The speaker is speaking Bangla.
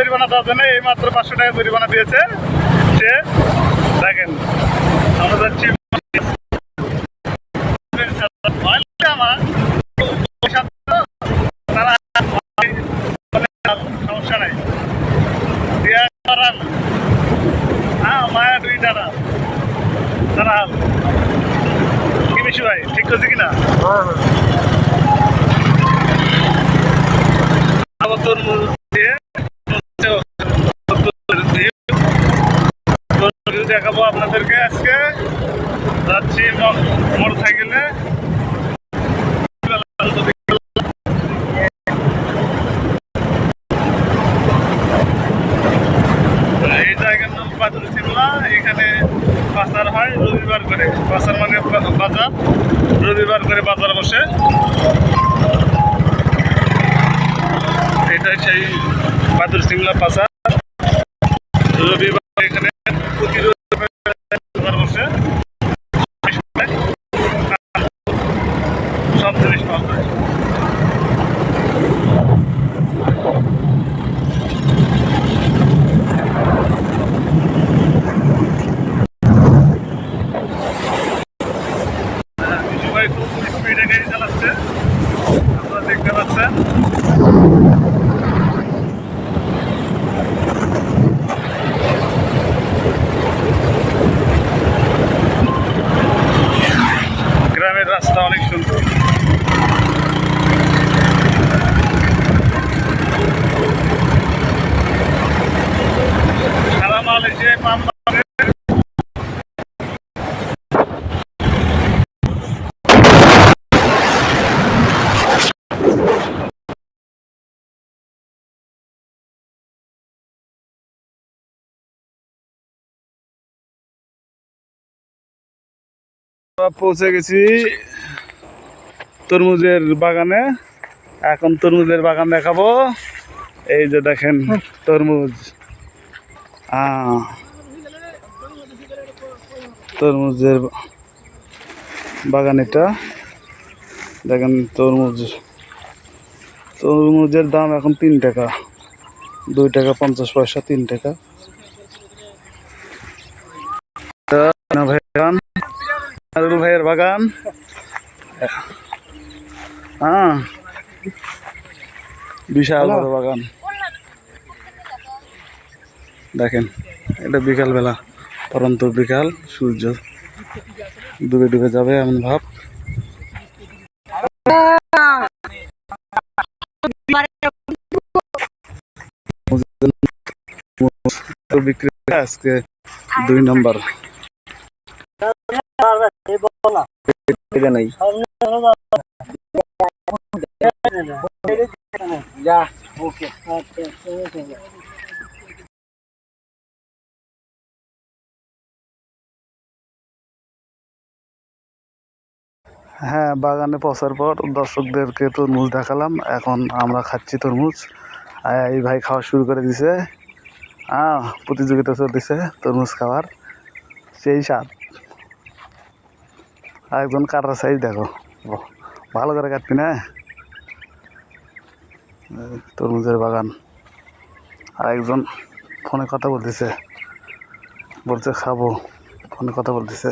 জরিমানা দেওয়ার জন্য এই মাত্র 500 টাকা জরিমানা দিয়েছে সে। দেখেন আমরা যাচ্ছি সমস্যা নাই হ্যাঁ মায়া 2 টাকা তারা কি বেশি ভাই ঠিক করছে কিনা? তরমুজ দিয়ে দেখাবো আপনাদেরকে। আজকে যাচ্ছি মোটর সাইকেলে। এই জায়গার নাম বাদুর সিমলা। এখানে বাজার হয় রবিবার করে। বাজার মানে বাজার, রবিবার করে বাজার বসে। এটাই সেই বাদুর সিমলা বাজার। রবিবার এখানে প্রতি রবিবার বসে সব জিনিস পাওয়া যায়। সবাই খুব স্পিডে গাড়ি চালাচ্ছে, আপনারা দেখতে পাচ্ছেন। গ্রামের রাস্তা অনেক সুন্দর। সারা মাল এসে পাম্প পৌঁছে গেছি তরমুজের বাগানে। এখন তরমুজের বাগান দেখাবো। এই যে দেখেন তরমুজ, তরমুজের বাগান এটা। দেখেন তরমুজের দাম এখন 3 টাকা, 2 টাকা 50 পয়সা, 3 টাকা। ভাইয়ের বাগান, হ্যাঁ বিশাল বড় বাগান। দেখেন এটা বিকাল বেলা, পরন্ত বিকাল, সূর্য ডুবে ডুবে যাবে এমন ভাব। বিক্রি আজকে 2 নম্বর। হ্যাঁ, বাগানে পৌঁছার পর দর্শকদেরকে তরমুজ দেখালাম। এখন আমরা খাচ্ছি তরমুজ। এই ভাই খাওয়া শুরু করে দিছে। প্রতিযোগিতা চলতেছে তরমুজ খাওয়ার, সেই স্বাদ। একজন কাটার সাইজ দেখো, ভালো করে কাটবি না। তরমুজের বাগান। আর একজন ফোনে কথা বলতেছে, বলছে খাবো, ফোনে কথা বলতেছে।